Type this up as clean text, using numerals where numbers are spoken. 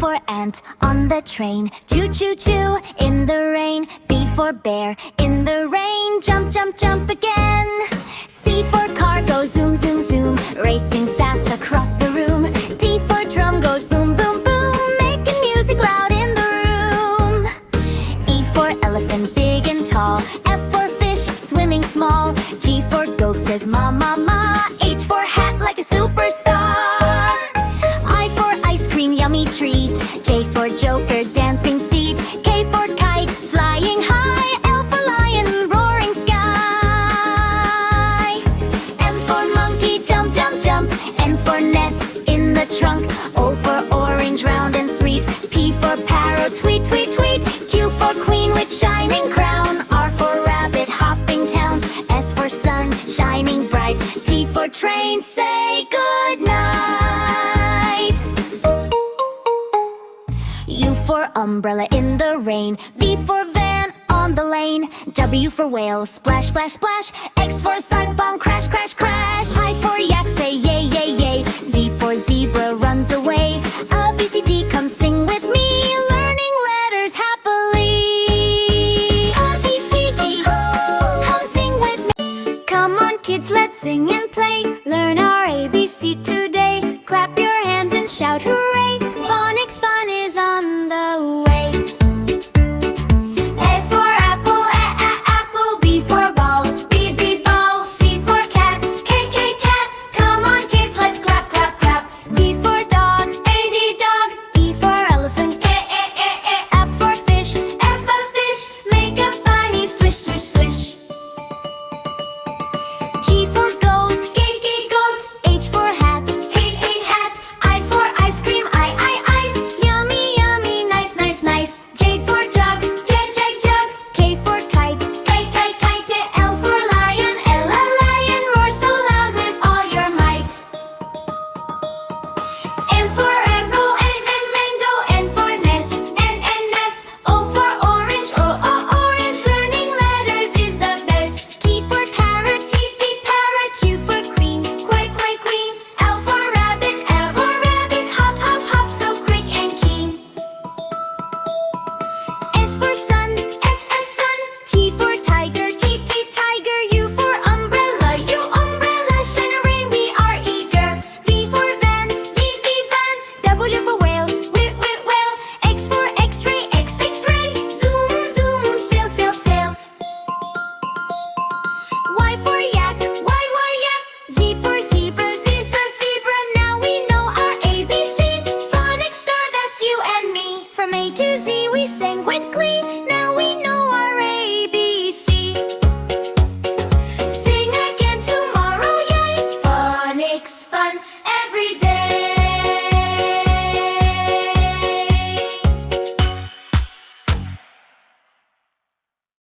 for ant on the train. Choo choo choo in the rain. B for bear in the rain. Jump jump jump again. C for car goes zoom zoom zoom, racing fast across the room. D for drum goes boom boom boom, making music loud in the room. E for elephant big and tall. F for fish swimming small. G for goat says ma ma ma. H for hat like a superstar. I for ice cream yummy treat. J for joker dancing feet. K for kite flying high. L for lion roaring sky. M for monkey jump jump jump. N for nest in the trunk. O for orange round and sweet. P for parrot tweet tweet tweet. Q for queen with shining crown. R for rabbit hopping town. S for sun shining bright. T for train say good night. U for umbrella in the rain. V for van on the lane. W for whale splash splash splash. X for side bomb crash crash crash. I for yak say yay yay yay. Z for zebra runs away. A B C D come sing with me, learning letters happily. A B C D come sing with me. Come on kids, let's sing and play. Learn our ABC today. Clap your hands and shout hooray. Phonics fun is on the way. A for apple, apple. B for ball, B ball. C for cat, K cat. Come on kids, let's clap clap clap. D for dog, D dog. E for elephant, F for fish, fish. Make a funny swish swish swish. G for goat, goat. H for hat, hat. I for ice cream, ice. Yummy yummy nice nice nice. J for jug, jug. K for kite, kite. L for lion, lion. Roar so loud with all your might. M for apple, mango. N for nest, nest. O for orange, orange. Learning letters is the best. T for parrot, parrot. Q for queen, queen. L for rabbit, hop hop so quick and keen. S for sun, sun. T for tiger, tiger. U for umbrella, umbrella. Shine a rain, we are eager. V for van, van. W for whale, whale. X for x-ray, x-ray. Zoom, sail. Y for yak, yak. Z for zebra, zebra. Now we know our ABC. Phonics star, that's you and me. From A to Z we sang with glee.